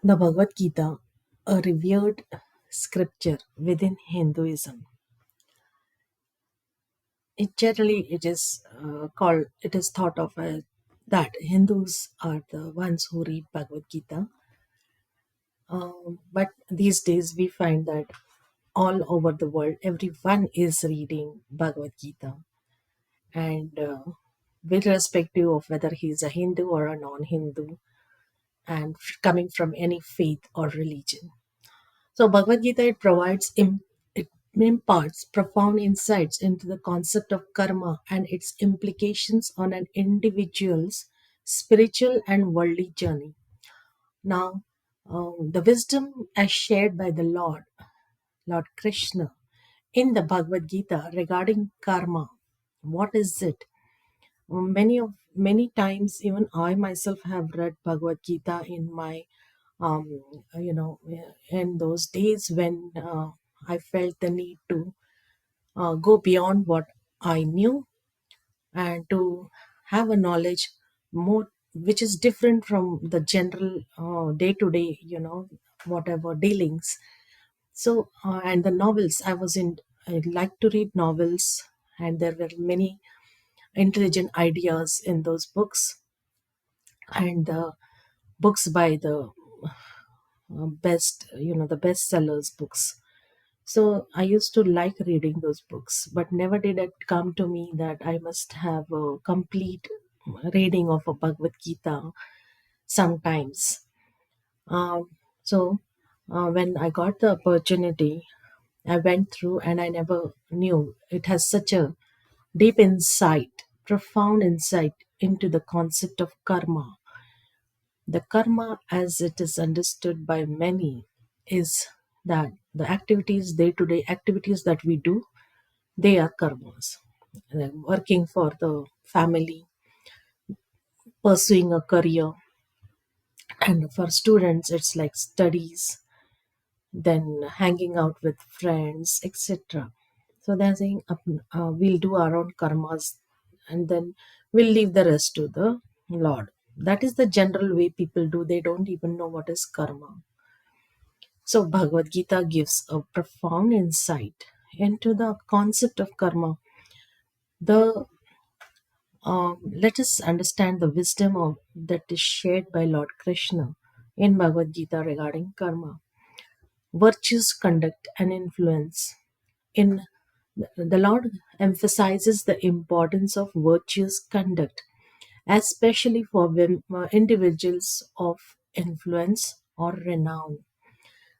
The Bhagavad Gita, a revered scripture within Hinduism. It is thought of as that Hindus are the ones who read Bhagavad Gita. But these days we find that all over the world, everyone is reading Bhagavad Gita. And with respective of whether he is a Hindu or a non-Hindu, and coming from any faith or religion. So Bhagavad Gita it imparts profound insights into the concept of karma and its implications on an individual's spiritual and worldly journey. Now, the wisdom as shared by the Lord Krishna, in the Bhagavad Gita regarding karma, what is it? Many times, even I myself have read Bhagavad Gita in my um, in those days when I felt the need to go beyond what I knew and to have a knowledge more which is different from the general day to day, whatever dealings. So, and the novels, I like to read novels, and there were many intelligent ideas in those books, and the books by the the bestsellers books. So I used to like reading those books, but never did it come to me that I must have a complete reading of a Bhagavad Gita sometimes. Um, so when I got the opportunity, I went through and I never knew it has such a deep insight, profound insight into the concept of karma. The karma, as it is understood by many, is that the activities, day to day activities that we do, they are karmas. Like working for the family, pursuing a career, and for students, it's like studies, then hanging out with friends, etc. So they're saying we'll do our own karmas and then we'll leave the rest to the Lord. That is the general way people do. They don't even know what is karma. So, Bhagavad Gita gives a profound insight into the concept of karma. The Let us understand the wisdom that is shared by Lord Krishna in Bhagavad Gita regarding karma, virtues, conduct, and influence. In the Lord emphasizes the importance of virtuous conduct, especially for individuals of influence or renown.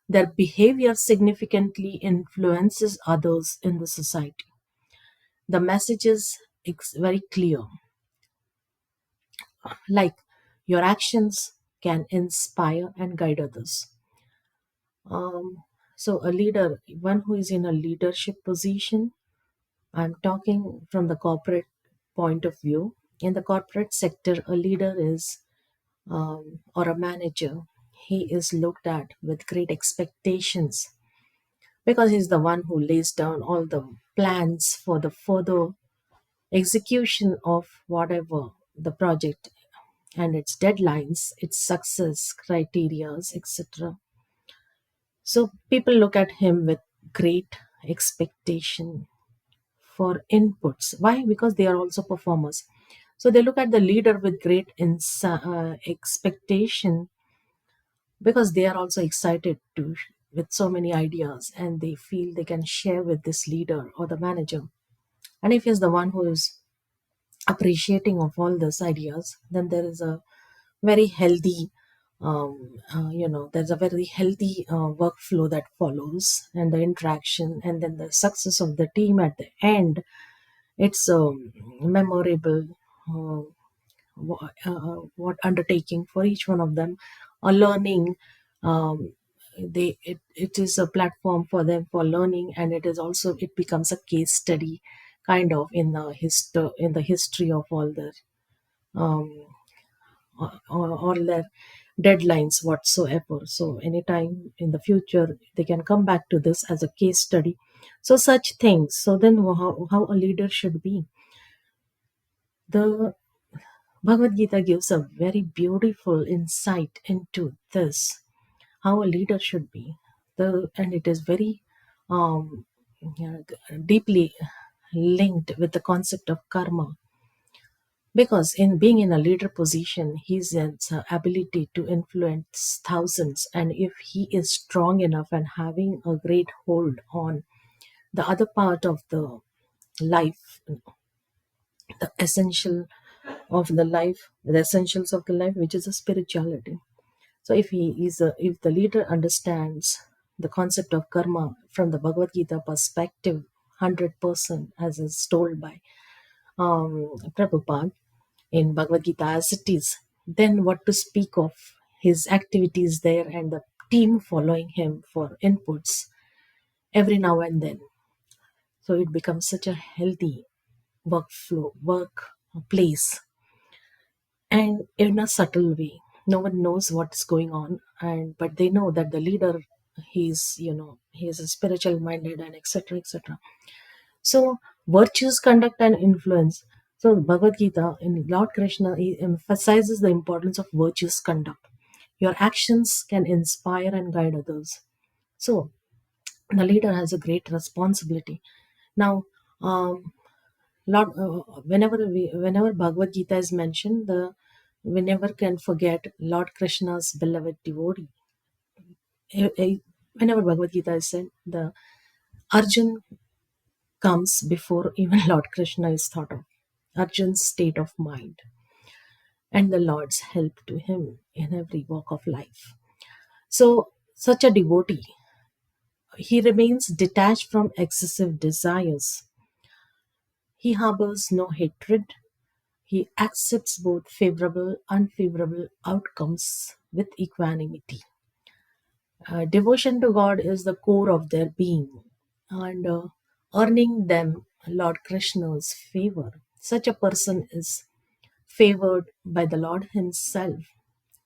Their behavior significantly influences others in the society. The message is very clear, like your actions can inspire and guide others. Um, so, a leader, one who is in a leadership position, I'm talking from the corporate point of view. In the corporate sector, a leader is or a manager, he is looked at with great expectations because he's the one who lays down all the plans for the further execution of whatever the project and its deadlines, its success criterias, etc. So people look at him with great expectation for inputs. Why? Because they are also performers. So they look at the leader with great expectation because they are also excited to with so many ideas and they feel they can share with this leader or the manager. And if he's the one who is appreciating of all these ideas, then there is a very healthy there's a very healthy workflow that follows and the interaction and then the success of the team at the end. It's memorable uh, what undertaking for each one of them, a learning. Um, they it, it is a platform for them for learning, and it becomes a case study kind of in the history of um, all their deadlines whatsoever. So anytime in the future they can come back to this as a case study. So such things. So then how a leader should be. The Bhagavad Gita gives a very beautiful insight into this. how a leader should be. And it is very um, yeah, deeply linked with the concept of karma, because in being in a leader position, his ability to influence thousands, and if he is strong enough and having a great hold on the other part of the life, the essential of the life, the essentials of the life, which is a spirituality. So if the leader understands the concept of karma from the Bhagavad Gita perspective, 100%, as is told by Prabhupada in Bhagavad Gita as it is, then what to speak of his activities there and the team following him for inputs every now and then. So it becomes such a healthy workflow, work place, and in a subtle way. No one knows what's going on, and but they know that the leader, he is a spiritual minded and etc etc. So virtues, conduct, and influence. So Bhagavad Gita in Lord Krishna he emphasizes the importance of virtuous conduct. Your actions can inspire and guide others. So the leader has a great responsibility. Now, Lord, whenever Bhagavad Gita is mentioned, we never can forget Lord Krishna's beloved devotee. Whenever Bhagavad Gita is said, the Arjun comes before even Lord Krishna is thought of. Arjun's state of mind and the Lord's help to him in every walk of life. So, such a devotee, he remains detached from excessive desires. He harbors no hatred. He accepts both favorable and unfavorable outcomes with equanimity. Devotion to God is the core of their being, and earning them Lord Krishna's favor. Such a person is favored by the Lord Himself,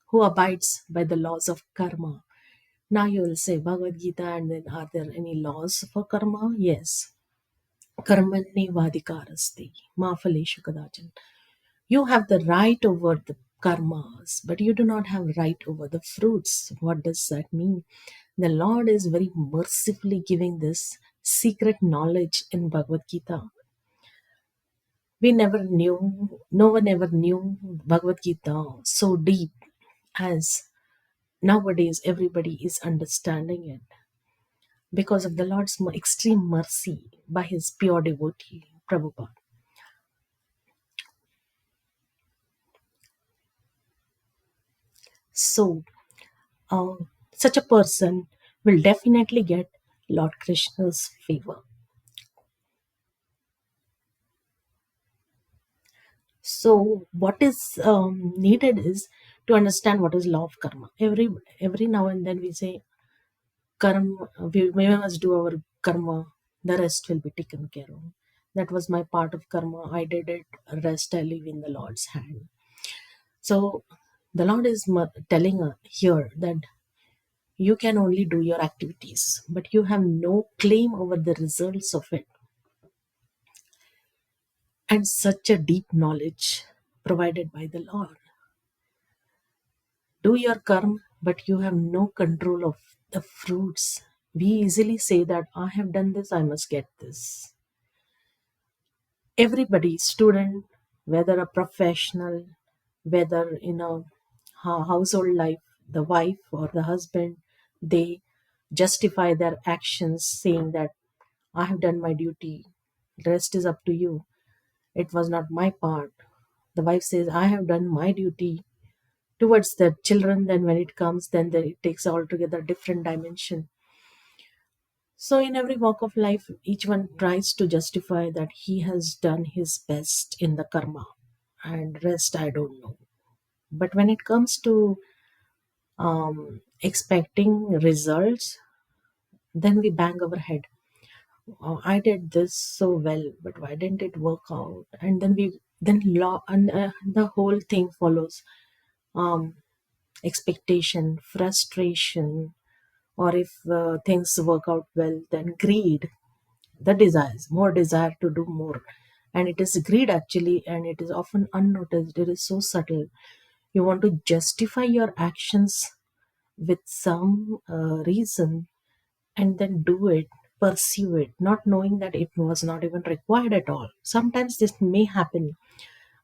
who abides by the laws of karma. Now you will say Bhagavad Gita, and then are there any laws for karma? Yes. Karmani vadikaraste, ma phaleshu kadachan. You have the right over the karmas, but you do not have right over the fruits. What does that mean? The Lord is very mercifully giving this secret knowledge in Bhagavad Gita. No one ever knew Bhagavad Gita so deep as nowadays everybody is understanding it because of the Lord's extreme mercy by his pure devotee, Prabhupada. So, uh, such a person will definitely get Lord Krishna's favor. So, what is needed is to understand what is law of karma. Every now and then we say karma. We must do our karma. The rest will be taken care of. That was my part of karma. I did it. Rest I leave in the Lord's hand. So, the Lord is telling here that you can only do your activities, but you have no claim over the results of it. And such a deep knowledge provided by the Lord. Do your karma, but you have no control of the fruits. We easily say that I have done this, I must get this. Everybody, student, whether a professional, whether in a household life, the wife or the husband, they justify their actions saying that I have done my duty, rest is up to you. It was not my part. The wife says, I have done my duty towards the children. Then when it comes, then it takes altogether different dimension. So in every walk of life, each one tries to justify that he has done his best in the karma, and rest I don't know. But when it comes to expecting results, then we bang our head. Oh, I did this so well, but why didn't it work out? And then law and the whole thing follows. Um, Expectation, frustration, or if things work out well, then greed, the desires, more desire to do more. And it is greed actually, and it is often unnoticed. It is so subtle. You want to justify your actions with some reason, and then do it, pursue it, not knowing that it was not even required at all. Sometimes this may happen,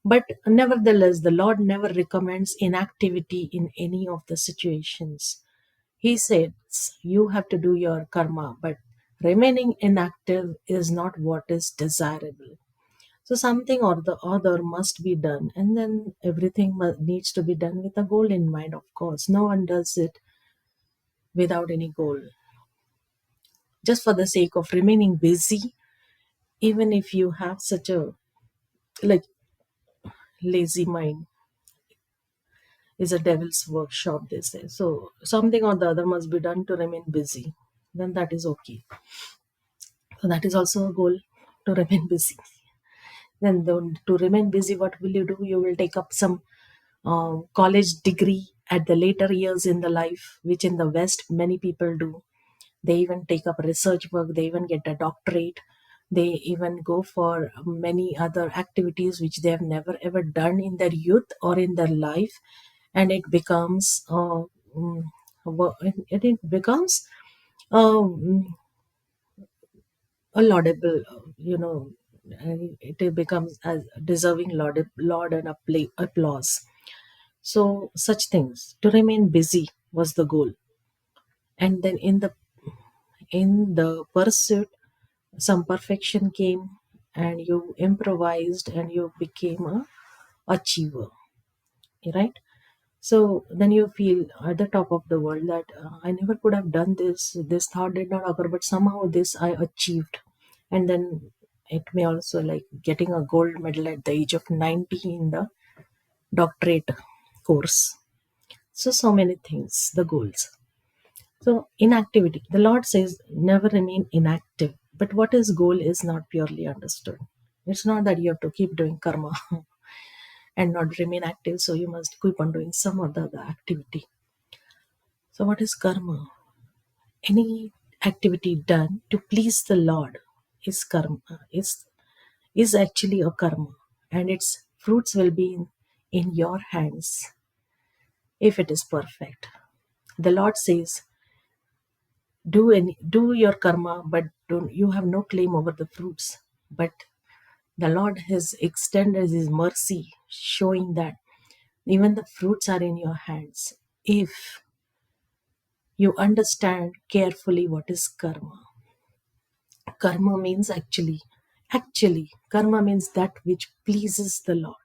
but nevertheless, the Lord never recommends inactivity in any of the situations. He says you have to do your karma, but remaining inactive is not what is desirable. So something or the other must be done, and then everything needs to be done with a goal in mind. Of course, no one does it without any goal, just for the sake of remaining busy. Even if you have such a like lazy mind, is a devil's workshop, they say. So something or the other must be done to remain busy. Then that is okay. So that is also a goal, to remain busy. Then to remain busy, what will you do? You will take up some college degree at the later years in the life, which in the West many people do. They even take up research work, they even get a doctorate, they even go for many other activities which they have never ever done in their youth or in their life, and it becomes it becomes a laudable, it becomes as deserving laud and applause. So such things, to remain busy was the goal. And then in the pursuit, some perfection came, and you improvised and you became a achiever, right? So then you feel at the top of the world that I never could have done this thought did not occur, but somehow this I achieved. And then it may also like getting a gold medal at the age of 90 in the doctorate course. So many things, the goals. So, inactivity. The Lord says, never remain inactive. But what is goal is not purely understood. It's not that you have to keep doing karma and not remain active, so you must keep on doing some other activity. So, what is karma? Any activity done to please the Lord is karma, is actually a karma, and its fruits will be in your hands if it is perfect. The Lord says, do your karma, but don't, you have no claim over the fruits. But the Lord has extended his mercy, showing that even the fruits are in your hands if you understand carefully what is karma. Karma means actually karma means that which pleases the Lord.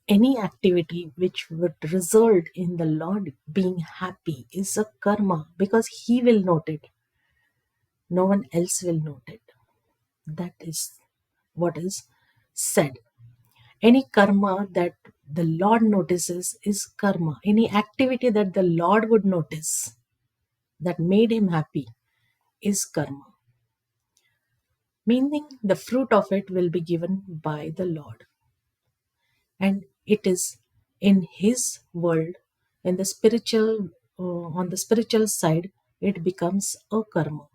Any activity which would result in the Lord being happy is a karma, because he will note it, no one else will note it. That is what is said. Any karma that the Lord notices is karma. Any activity that the Lord would notice that made him happy is karma. Meaning the fruit of it will be given by the Lord. And it is in his world, in the spiritual, on the spiritual side, it becomes a karma.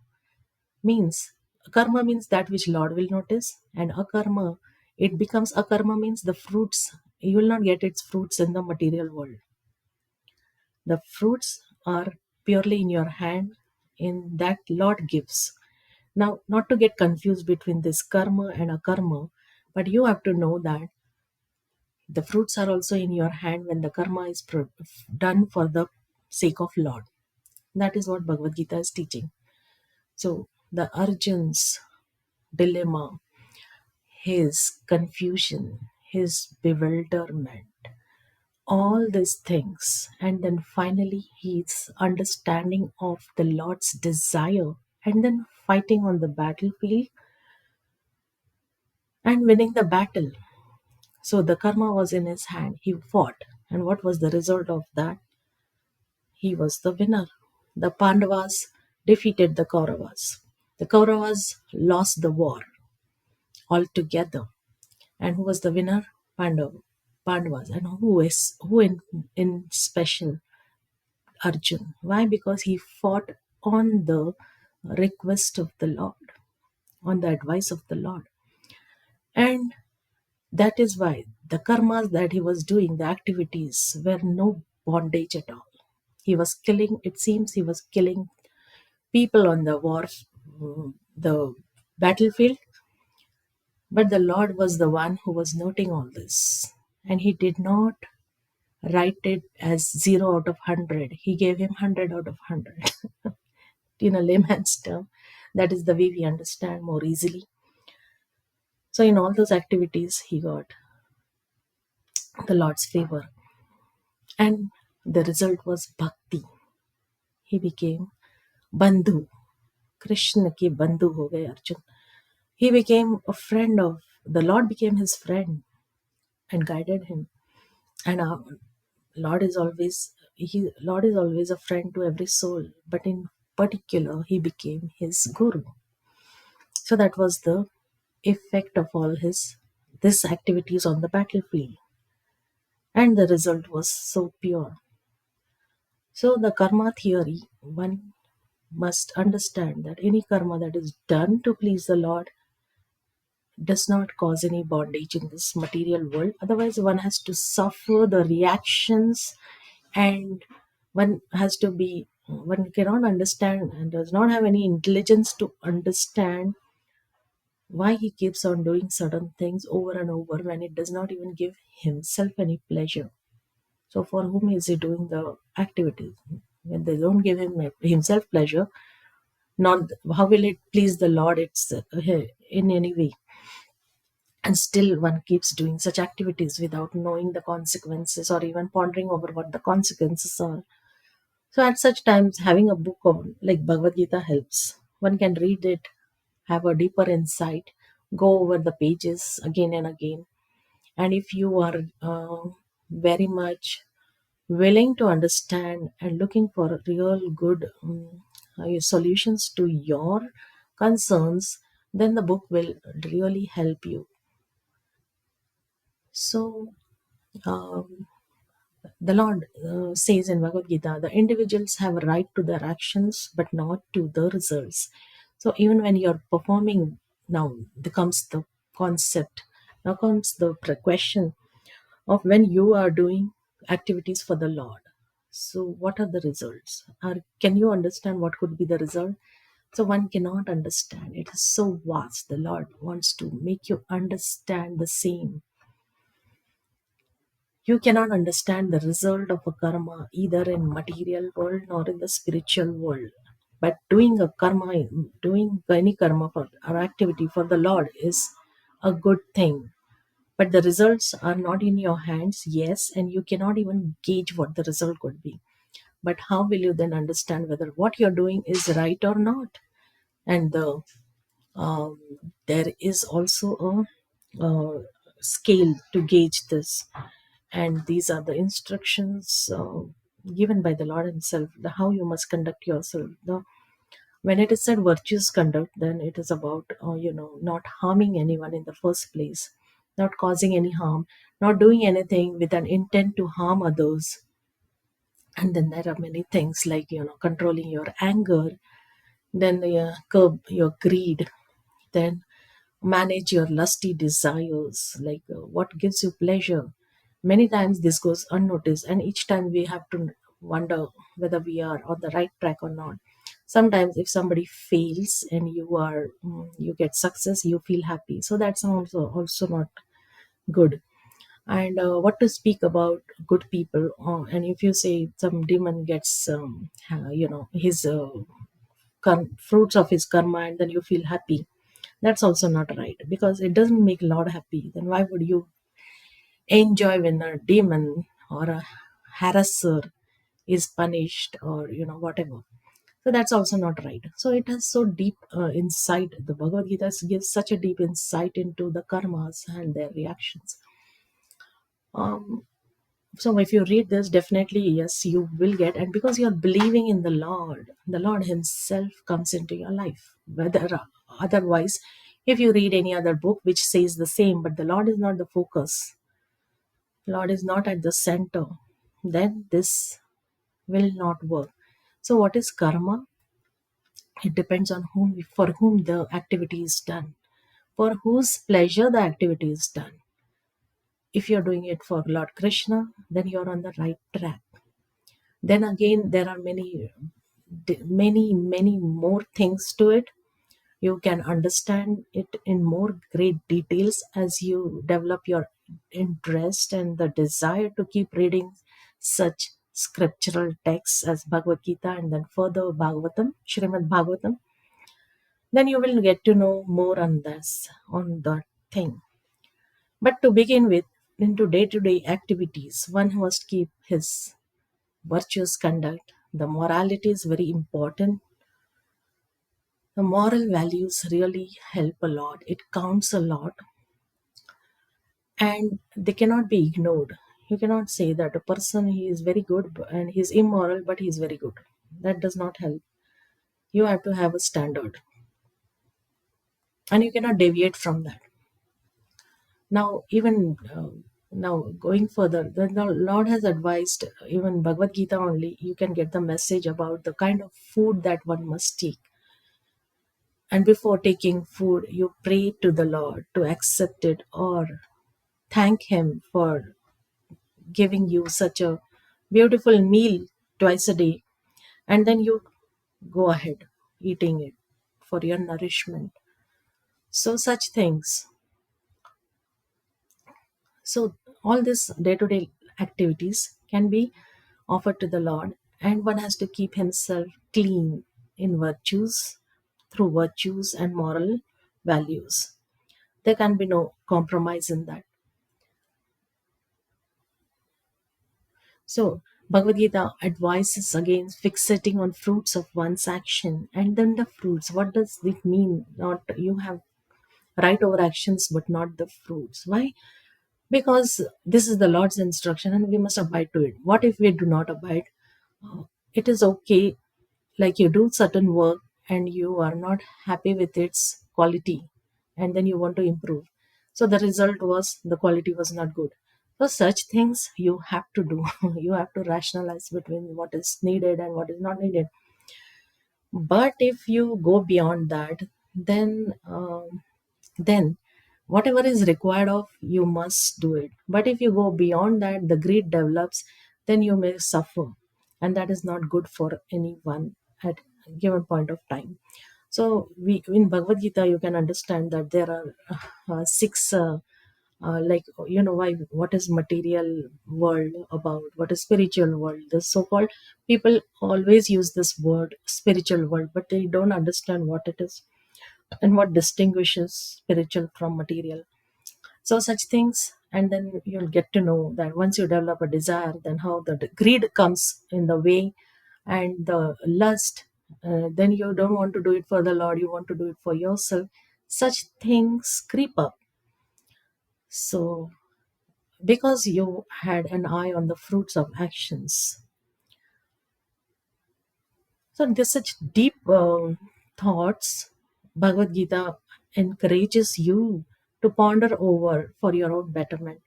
Means karma means that which Lord will notice, and akarma, it becomes akarma means the fruits, you will not get its fruits in the material world. The fruits are purely in your hand, in that Lord gives. Now, not to get confused between this karma and akarma, but you have to know that the fruits are also in your hand when the karma is done for the sake of Lord. That is what Bhagavad Gita is teaching. So the Arjun's dilemma, his confusion, his bewilderment, all these things, and then finally his understanding of the Lord's desire, and then fighting on the battlefield and winning the battle. So the karma was in his hand, he fought, and what was the result of that? He was the winner. The Pandavas defeated the Kauravas. The Kauravas lost the war altogether. And who was the winner? Pandavas. And who in special? Arjun. Why? Because he fought on the request of the Lord, on the advice of the Lord. And that is why the karmas that he was doing, the activities, were no bondage at all. He was killing, it seems he was killing people on the war, the battlefield, but the Lord was the one who was noting all this. And he did not write it as 0 out of 100. He gave him 100 out of 100. In a layman's term, that is the way we understand more easily. So, in all those activities, he got the Lord's favor. And the result was bhakti. He became Bandhu. Krishna ke Bandhu ho gaye Arjun. He became a friend of, the Lord became his friend and guided him. And our Lord is always a friend to every soul, but in particular, he became his guru. So that was the effect of all his this activities on the battlefield, and the result was so pure. So the karma theory, one must understand that any karma that is done to please the Lord does not cause any bondage in this material world. Otherwise, one has to suffer the reactions, and one cannot understand and does not have any intelligence to understand why he keeps on doing certain things over and over when it does not even give himself any pleasure. So, for whom is he doing the activities? When they don't give himself pleasure, not how will it please the Lord? It's in any way, and still one keeps doing such activities without knowing the consequences or even pondering over what the consequences are. So, at such times, having a book on like Bhagavad Gita helps. One can read it, have a deeper insight, go over the pages again and again. And if you are very much willing to understand and looking for real good solutions to your concerns, then the book will really help you. So, um, the Lord says in Bhagavad Gita, the individuals have a right to their actions, but not to the results. So even when you're performing, now comes the concept, now comes the question of when you are doing activities for the Lord. So what are the results? Can you understand what could be the result? So one cannot understand. It is so vast. The Lord wants to make you understand the same. You cannot understand the result of a karma either in material world nor in the spiritual world. But doing any karma for or activity for the Lord is a good thing. But the results are not in your hands, yes, and you cannot even gauge what the result could be. But how will you then understand whether what you're doing is right or not? And um, there is also a scale to gauge this, and these are the instructions given by the Lord himself, how you must conduct yourself. When it is said virtuous conduct, then it is about not harming anyone in the first place, not causing any harm, not doing anything with an intent to harm others. And then there are many things like controlling your anger, then curb your greed, then manage your lusty desires, like what gives you pleasure. Many times this goes unnoticed, and each time we have to wonder whether we are on the right track or not. Sometimes if somebody fails and you get success, you feel happy, so that's also not good. And what to speak about good people, and if you say some demon gets his fruits of his karma, and then you feel happy, that's also not right, because it doesn't make Lord happy. Then why would you enjoy when a demon or a harasser is punished, or whatever? So that's also not right. So it has so deep insight. The Bhagavad Gita gives such a deep insight into the karmas and their reactions. Um, so if you read this, definitely yes, you will get, and because you're believing in the Lord himself comes into your life. Whether otherwise, if you read any other book which says the same, but the Lord is not the focus, Lord is not at the center, then this will not work. So what is karma? It depends on for whom the activity is done, for whose pleasure the activity is done. If you're doing it for Lord Krishna, then you're on the right track. Then again, there are many more things to it. You can understand it in more great details as you develop your interest and the desire to keep reading such scriptural texts as Bhagavad Gita and then further Bhagavatam, Srimad Bhagavatam. Then you will get to know more on this, on that thing. But to begin with, into day to day activities, one must keep his virtuous conduct. The morality is very important. The moral values really help a lot, it counts a lot, and they cannot be ignored. You cannot say that a person he is very good and he's immoral but he's very good. That does not help. You have to have a standard and you cannot deviate from that. Now, even now going further, the Lord has advised, even Bhagavad Gita only, you can get the message about the kind of food that one must take. And before taking food, you pray to the Lord to accept it or thank Him for giving you such a beautiful meal twice a day. And then you go ahead eating it for your nourishment. So, such things. So, all these day to day activities can be offered to the Lord, and one has to keep himself clean in virtues, through virtues and moral values. There can be no compromise in that. So, Bhagavad Gita advises against fixating on fruits of one's action. And then the fruits, what does it mean? Not you have right over actions, but not the fruits. Why? Because this is the Lord's instruction and we must abide to it. What if we do not abide? It is okay, like you do certain work and you are not happy with its quality and then you want to improve. So the result was the quality was not good. So such things you have to do. You have to rationalize between what is needed and what is not needed. But if you go beyond that, then whatever is required of you must do it. But if you go beyond that, the greed develops, then you may suffer, and that is not good for anyone at a given point of time. So we in Bhagavad Gita you can understand that there are six like why what is material world about, what is spiritual world. The so-called people always use this word spiritual world, but they don't understand what it is and what distinguishes spiritual from material. So such things, and then you'll get to know that once you develop a desire, then how the greed comes in the way, and the lust, then you don't want to do it for the Lord, you want to do it for yourself. Such things creep up. So because you had an eye on the fruits of actions. So there's such deep thoughts. Bhagavad Gita encourages you to ponder over for your own betterment.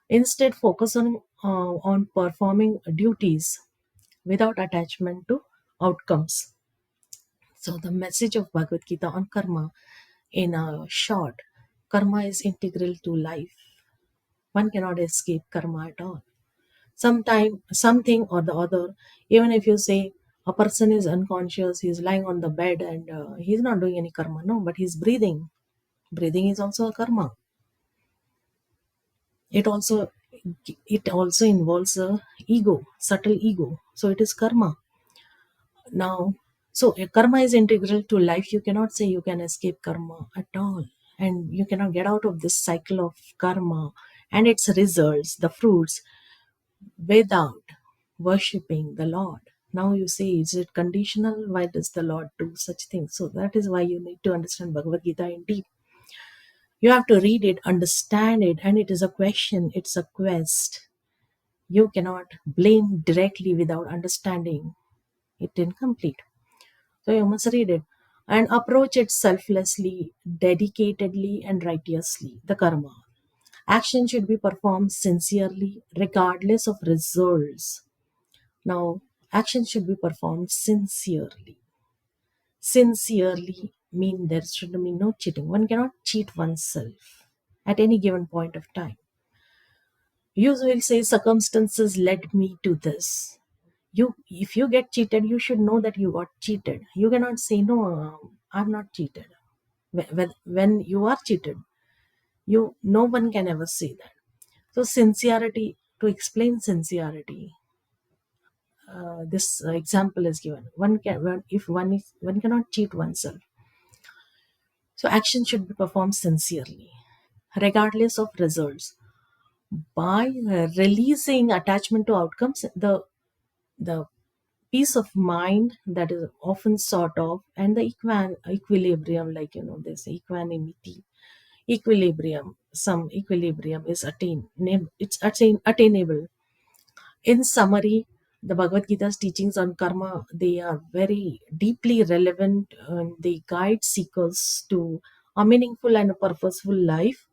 Instead, focus on performing duties without attachment to outcomes. So the message of Bhagavad Gita on karma, in a short, karma is integral to life. One cannot escape karma at all. Sometime, something or the other, even if you say a person is unconscious, he's lying on the bed and he's not doing any karma, no, but he's breathing. Breathing is also a karma. It also it also involves a ego, subtle ego, so it is karma. Now, so karma is integral to life. You cannot say you can escape karma at all, and you cannot get out of this cycle of karma and its results, the fruits, without worshipping the Lord. Now you say, is it conditional? Why does the Lord do such things? So that is why you need to understand Bhagavad Gita in deep. You have to read it, understand it, and it is a question, it's a quest. You cannot blame directly without understanding it incomplete. So you must read it and approach it selflessly, dedicatedly, and righteously. The karma. Action should be performed sincerely, regardless of results. Now, action should be performed sincerely. Sincerely mean there should be no cheating. One cannot cheat oneself at any given point of time. You will say circumstances led me to this. If you get cheated, you should know that you got cheated. You cannot say no, I'm not cheated. When you are cheated, no one can ever say that. So sincerity, to explain sincerity, this example is given. If one cannot cheat oneself, so action should be performed sincerely, regardless of results. By releasing attachment to outcomes, the peace of mind that is often sought of, and the equilibrium, like this equanimity, equilibrium, some equilibrium is attainable. In summary, the Bhagavad Gita's teachings on karma, they are very deeply relevant, and they guide seekers to a meaningful and a purposeful life.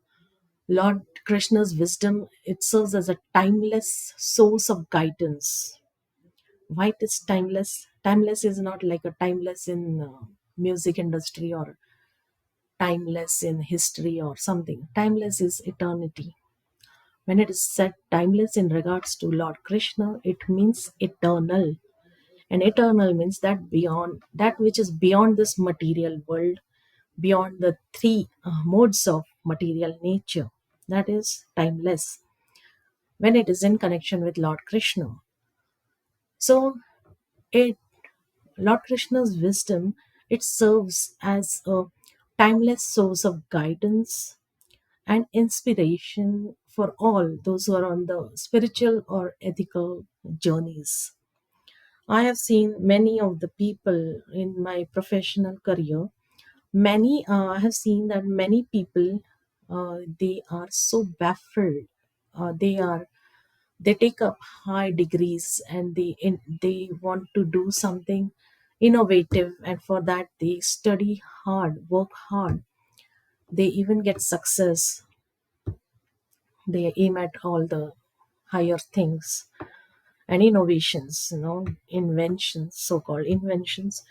Lord Krishna's wisdom, it serves as a timeless source of guidance. Why it is timeless? Timeless is not like a timeless in music industry, or timeless in history or something. Timeless is eternity. When it is said timeless in regards to Lord Krishna, it means eternal. And eternal means that beyond that which is beyond this material world, beyond the three modes of material nature. That is timeless when it is in connection with Lord Krishna. So, it Lord Krishna's wisdom, it serves as a timeless source of guidance and inspiration for all those who are on the spiritual or ethical journeys. I have seen many of the people in my professional career. I have seen that many people, they are so baffled. They take up high degrees, and they want to do something innovative, and for that they study hard, work hard. They even get success. They aim at all the higher things and innovations, inventions, so-called inventions,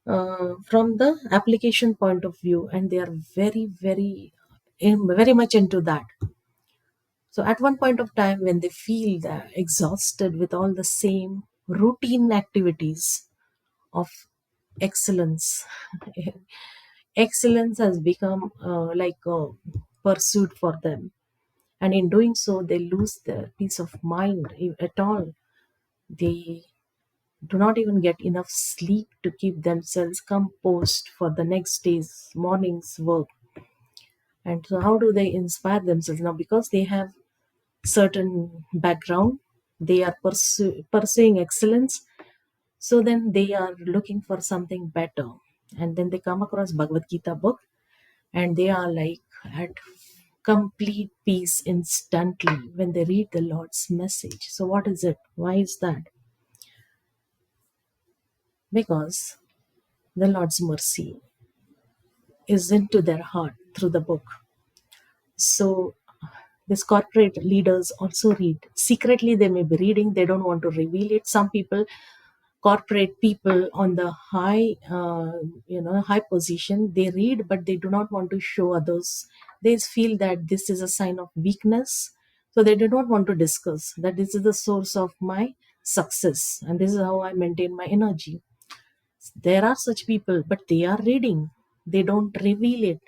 from the application point of view, and they are very much into that. So at one point of time, when they feel that exhausted with all the same routine activities of excellence, excellence has become like a pursuit for them, and in doing so they lose their peace of mind at all. They do not even get enough sleep to keep themselves composed for the next day's morning's work. And so how do they inspire themselves now? Because they have certain background, they are pursuing excellence, so then they are looking for something better, and then they come across Bhagavad Gita book, and they are like at complete peace instantly when they read the Lord's message. So what is it? Why is that? Because the Lord's mercy is into their heart through the book. So this corporate leaders also read secretly. They may be reading, they don't want to reveal it. Some people, corporate people on the high position, they read, but they do not want to show others. They feel that this is a sign of weakness, so they do not want to discuss that this is the source of my success, and this is how I maintain my energy. There are such people, but they are reading, they don't reveal it.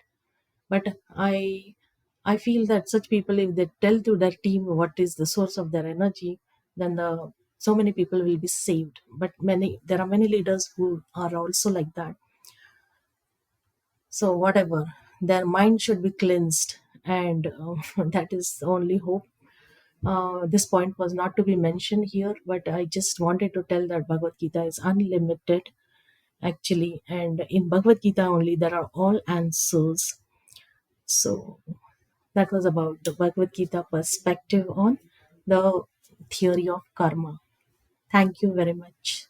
But I feel that such people, if they tell to their team what is the source of their energy, then so many people will be saved. But there are many leaders who are also like that. So whatever, their mind should be cleansed, and that is the only hope. This point was not to be mentioned here, but I just wanted to tell that Bhagavad Gita is unlimited actually, and in Bhagavad Gita only there are all answers. So that was about the Bhagavad Gita perspective on the theory of karma. Thank you very much.